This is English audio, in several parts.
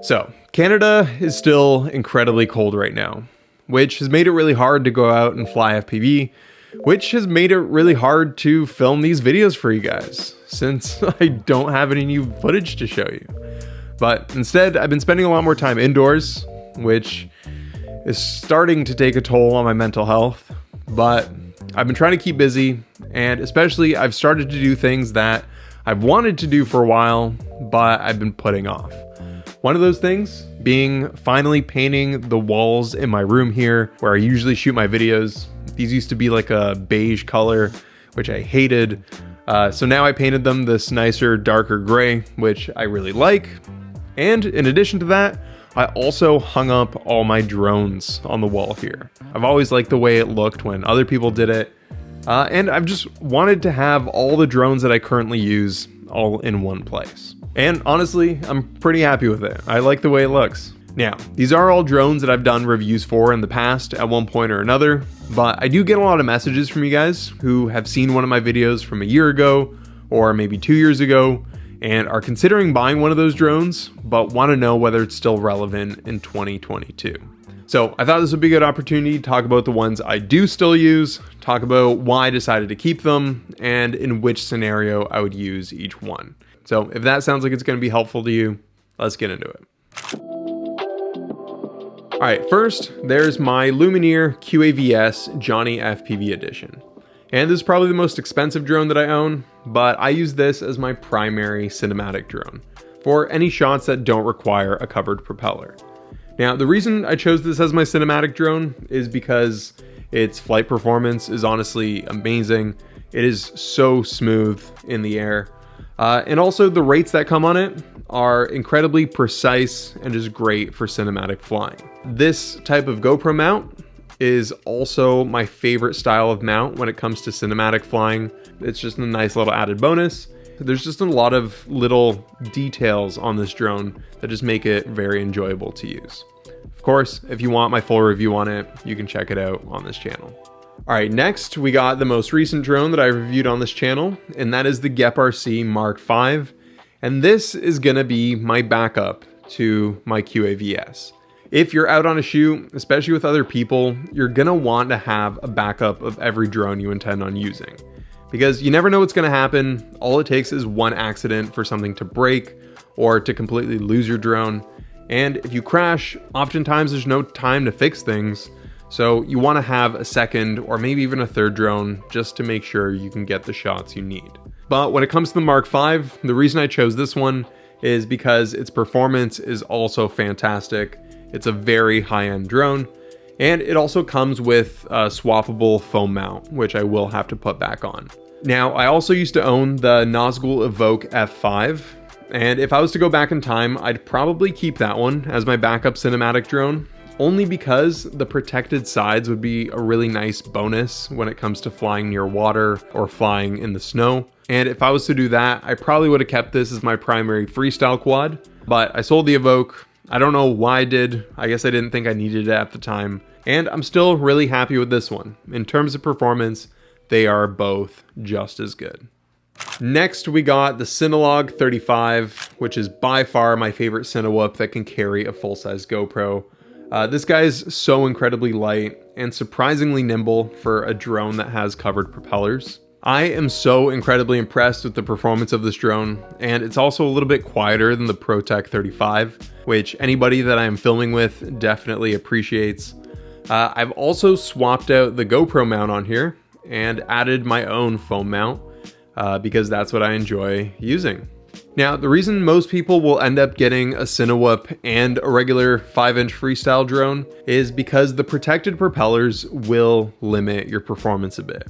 So, Canada is still incredibly cold right now, which has made it really hard to go out and fly FPV, which has made it really hard to film these videos for you guys, since I don't have any new footage to show you. But instead, I've been spending a lot more time indoors, which is starting to take a toll on my mental health, but I've been trying to keep busy, and especially I've started to do things that I've wanted to do for a while, but I've been putting off. One of those things being finally painting the walls in my room here where I usually shoot my videos. These used to be like a beige color, which I hated. So now I painted them this nicer, darker gray, which I really like. And in addition to that, I also hung up all my drones on the wall here. I've always liked the way it looked when other people did it. And I've just wanted to have all the drones that I currently use all in one place. And honestly, I'm pretty happy with it. I like the way it looks. Now, these are all drones that I've done reviews for in the past at one point or another, but I do get a lot of messages from you guys who have seen one of my videos from a year ago or maybe 2 years ago and are considering buying one of those drones, but want to know whether it's still relevant in 2022. So I thought this would be a good opportunity to talk about the ones I do still use, talk about why I decided to keep them, and in which scenario I would use each one. So if that sounds like it's going to be helpful to you, let's get into it. All right, first, there's my Lumineer QAVS Johnny FPV edition. And this is probably the most expensive drone that I own, but I use this as my primary cinematic drone for any shots that don't require a covered propeller. Now, the reason I chose this as my cinematic drone is because its flight performance is honestly amazing. It is so smooth in the air. And also the rates that come on it are incredibly precise and just great for cinematic flying. This type of GoPro mount is also my favorite style of mount when it comes to cinematic flying. It's just a nice little added bonus. There's just a lot of little details on this drone that just make it very enjoyable to use. Of course, if you want my full review on it, you can check it out on this channel. All right, next we got the most recent drone that I reviewed on this channel, and that is the GEP-RC Mark V. And this is gonna be my backup to my QAVS. If you're out on a shoot, especially with other people, you're gonna want to have a backup of every drone you intend on using. Because you never know what's gonna happen. All it takes is one accident for something to break or to completely lose your drone. And if you crash, oftentimes there's no time to fix things. So you want to have a second or maybe even a third drone just to make sure you can get the shots you need. But when it comes to the Mark V, the reason I chose this one is because its performance is also fantastic. It's a very high-end drone, and it also comes with a swappable foam mount, which I will have to put back on. Now, I also used to own the Nazgul Evoke F5, and if I was to go back in time, I'd probably keep that one as my backup cinematic drone. Only because the protected sides would be a really nice bonus when it comes to flying near water or flying in the snow. And if I was to do that, I probably would have kept this as my primary freestyle quad, but I sold the Evoke. I don't know why I did. I guess I didn't think I needed it at the time. And I'm still really happy with this one. In terms of performance, they are both just as good. Next, we got the CINEWHOOPS 35, which is by far my favorite CINEWHOOP that can carry a full-size GoPro. This guy's so incredibly light and surprisingly nimble for a drone that has covered propellers. I am so incredibly impressed with the performance of this drone, and it's also a little bit quieter than the ProTech 35, which anybody that I'm filming with definitely appreciates. I've also swapped out the GoPro mount on here and added my own foam mount because that's what I enjoy using. Now, the reason most people will end up getting a CINEWHOOP and a regular 5-inch freestyle drone is because the protected propellers will limit your performance a bit.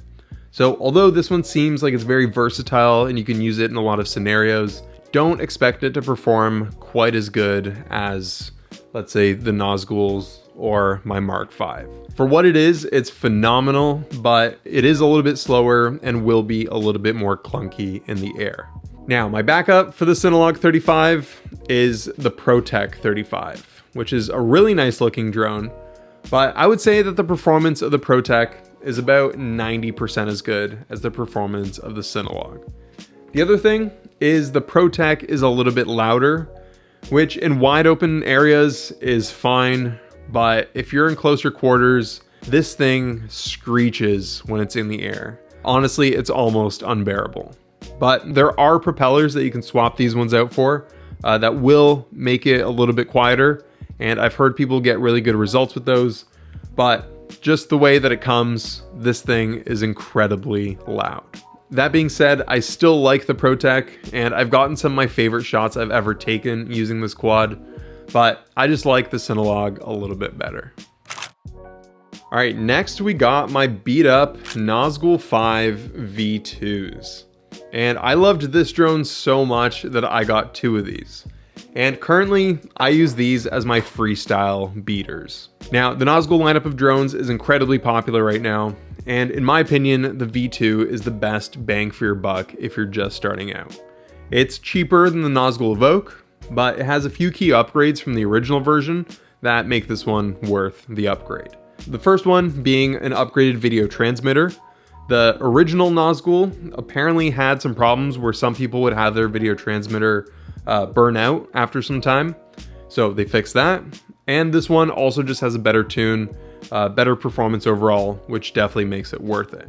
So although this one seems like it's very versatile and you can use it in a lot of scenarios, don't expect it to perform quite as good as, let's say, the Nazguls or my Mark V. For what it is, it's phenomenal, but it is a little bit slower and will be a little bit more clunky in the air. Now, my backup for the CINEWHOOPS 35 is the ProTech 35, which is a really nice looking drone, but I would say that the performance of the ProTech is about 90% as good as the performance of the CINEWHOOPS. The other thing is the ProTech is a little bit louder, which in wide open areas is fine, but if you're in closer quarters, this thing screeches when it's in the air. Honestly, it's almost unbearable. But there are propellers that you can swap these ones out for that will make it a little bit quieter, and I've heard people get really good results with those, but just the way that it comes, this thing is incredibly loud. That being said, I still like the ProTech, and I've gotten some of my favorite shots I've ever taken using this quad, but I just like the CINEWHOOPS a little bit better. All right, next we got my beat up Nazgul 5 V2s. And I loved this drone so much that I got 2 of these. And currently, I use these as my freestyle beaters. Now, the Nazgul lineup of drones is incredibly popular right now, and in my opinion, the V2 is the best bang for your buck if you're just starting out. It's cheaper than the Nazgul Evoke, but it has a few key upgrades from the original version that make this one worth the upgrade. The first one being an upgraded video transmitter. The original Nazgul apparently had some problems where some people would have their video transmitter burn out after some time. So they fixed that. And this one also just has a better tune, better performance overall, which definitely makes it worth it.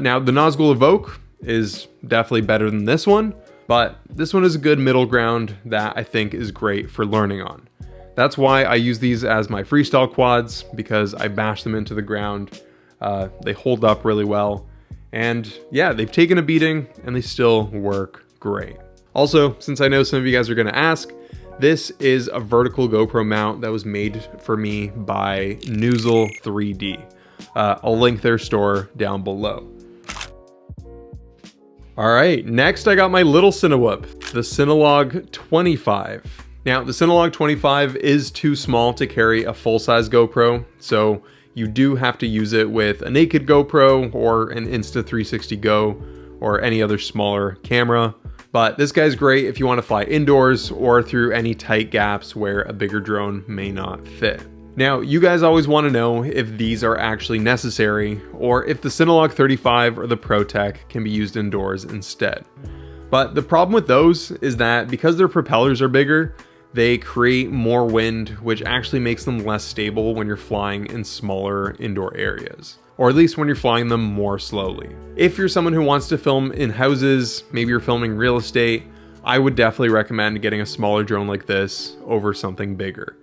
Now the Nazgul Evoke is definitely better than this one, but this one is a good middle ground that I think is great for learning on. That's why I use these as my freestyle quads, because I bash them into the ground. They hold up really well. And yeah, they've taken a beating and they still work great. Also, since I know some of you guys are gonna ask, this is a vertical GoPro mount that was made for me by Noozle 3D. I'll link their store down below. All right, next I got my little CINEWHOOP, the CINELOG 25. Now, the CINELOG 25 is too small to carry a full-size GoPro, so you do have to use it with a naked GoPro or an Insta360 Go or any other smaller camera. But this guy's great if you want to fly indoors or through any tight gaps where a bigger drone may not fit. Now, you guys always want to know if these are actually necessary or if the CINELOG 35 or the ProTech can be used indoors instead. But the problem with those is that because their propellers are bigger, they create more wind, which actually makes them less stable when you're flying in smaller indoor areas, or at least when you're flying them more slowly. If you're someone who wants to film in houses, maybe you're filming real estate, I would definitely recommend getting a smaller drone like this over something bigger,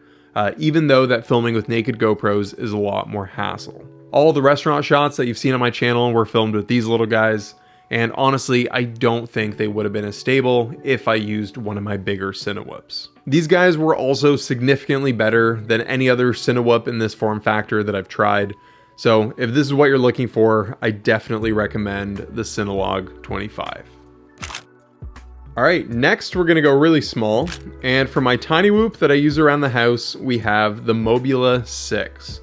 even though that filming with naked GoPros is a lot more hassle. All the restaurant shots that you've seen on my channel were filmed with these little guys, and honestly, I don't think they would have been as stable if I used one of my bigger CINEWHOOPS. These guys were also significantly better than any other CINEWHOOP in this form factor that I've tried. So if this is what you're looking for, I definitely recommend the CINELOG 25. All right, next we're gonna go really small. And for my TINYWHOOP that I use around the house, we have the Mobula 6.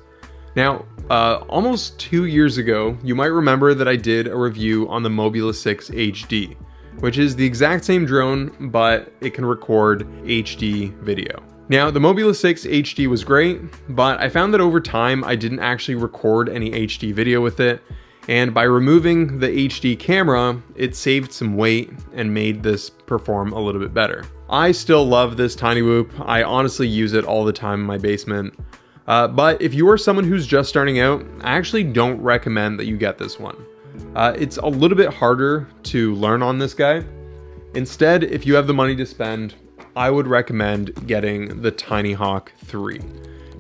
Now, almost 2 years ago, you might remember that I did a review on the Mobula 6 HD, which is the exact same drone, but it can record HD video. Now, the Mobula 6 HD was great, but I found that over time, I didn't actually record any HD video with it, and by removing the HD camera, it saved some weight and made this perform a little bit better. I still love this TINYWHOOP. I honestly use it all the time in my basement. But if you are someone who's just starting out, I actually don't recommend that you get this one. It's a little bit harder to learn on this guy. Instead, if you have the money to spend, I would recommend getting the TinyHawk 3.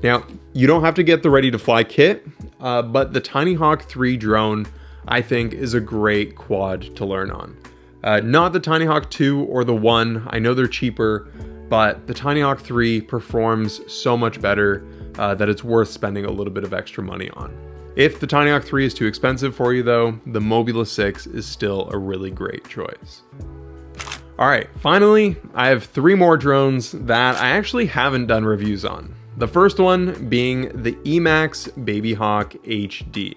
Now, you don't have to get the ready to fly kit, but the TinyHawk 3 drone, I think, is a great quad to learn on. Not the TinyHawk 2 or the 1, I know they're cheaper, but the TinyHawk 3 performs so much better that it's worth spending a little bit of extra money on. If the TinyHawk 3 is too expensive for you though, the Mobula 6 is still a really great choice. All right, finally, I have 3 more drones that I actually haven't done reviews on. The first one being the Emax Babyhawk HD.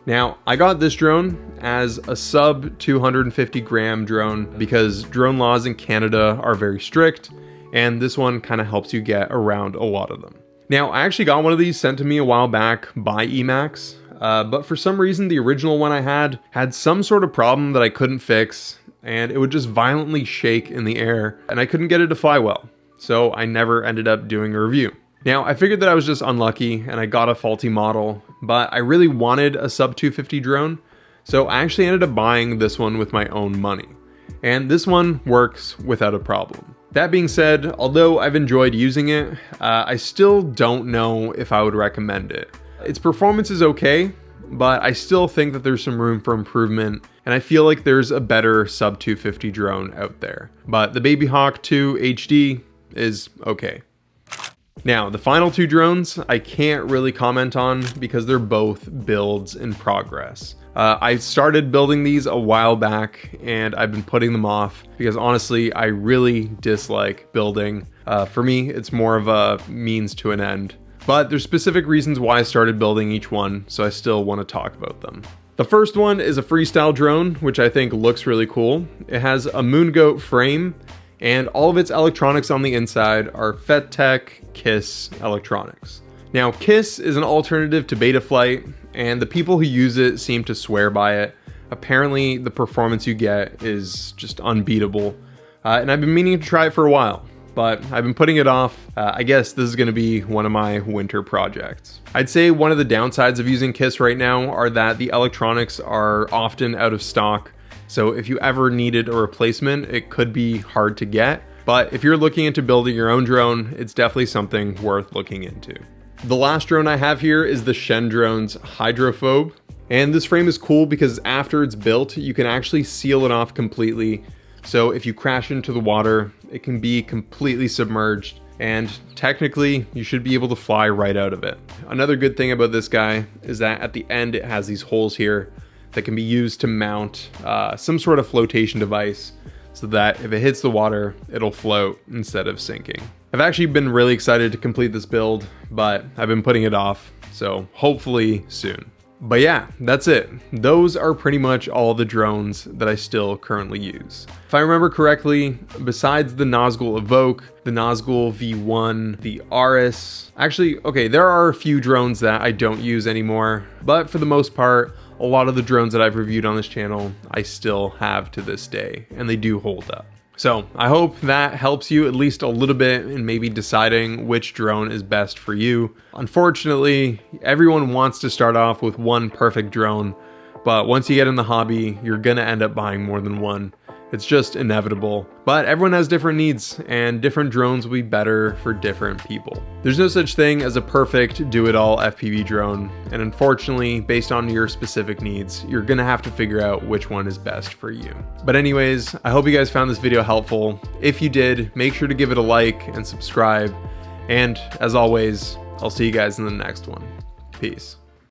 Now, I got this drone as a sub 250 gram drone because drone laws in Canada are very strict, and this one kind of helps you get around a lot of them. Now, I actually got one of these sent to me a while back by Emax, but for some reason the original one I had some sort of problem that I couldn't fix, and it would just violently shake in the air, and I couldn't get it to fly well. so I never ended up doing a review. Now, I figured that I was just unlucky and I got a faulty model, but I really wanted a sub 250 drone, so I actually ended up buying this one with my own money. And this one works without a problem. That being said, although I've enjoyed using it, I still don't know if I would recommend it. Its performance is okay, but I still think that there's some room for improvement, and I feel like there's a better sub 250 drone out there. But the Baby Hawk 2 HD is okay. Now, the final two drones I can't really comment on because they're both builds in progress. I started building these a while back and I've been putting them off because honestly, I really dislike building. For me, it's more of a means to an end. But there's specific reasons why I started building each one, so I still want to talk about them. The first one is a FREESTYLE drone, which I think looks really cool. It has a Moongoat frame, and all of its electronics on the inside are FETTech KISS electronics. Now, KISS is an alternative to Betaflight, and the people who use it seem to swear by it. Apparently, the performance you get is just unbeatable, and I've been meaning to try it for a while, but I've been putting it off. I guess this is going to be one of my winter projects. I'd say one of the downsides of using KISS right now are that the electronics are often out of stock, so if you ever needed a replacement, it could be hard to get. But if you're looking into building your own drone, it's definitely something worth looking into. The last drone I have here is the Shendrones Hydrophobe. And this frame is cool because after it's built, you can actually seal it off completely. So if you crash into the water, it can be completely submerged. And technically, you should be able to fly right out of it. Another good thing about this guy is that at the end, it has these holes here that can be used to mount some sort of flotation device so that if it hits the water, it'll float instead of sinking. I've actually been really excited to complete this build, but I've been putting it off, so hopefully soon. But yeah, that's it. Those are pretty much all the drones that I still currently use. If I remember correctly, besides the Nazgul Evoke, the Nazgul V1, the Aris, actually, okay, there are a few drones that I don't use anymore, but for the most part, a lot of the drones that I've reviewed on this channel, I still have to this day, and they do hold up. So I hope that helps you at least a little bit in maybe deciding which drone is best for you. Unfortunately, everyone wants to start off with one perfect drone, but once you get in the hobby, you're gonna end up buying more than one. It's just inevitable. But everyone has different needs, and different drones will be better for different people. There's no such thing as a perfect do-it-all FPV drone, and unfortunately, based on your specific needs, you're gonna have to figure out which one is best for you. But anyways, I hope you guys found this video helpful. If you did, make sure to give it a like and subscribe. And as always, I'll see you guys in the next one. Peace.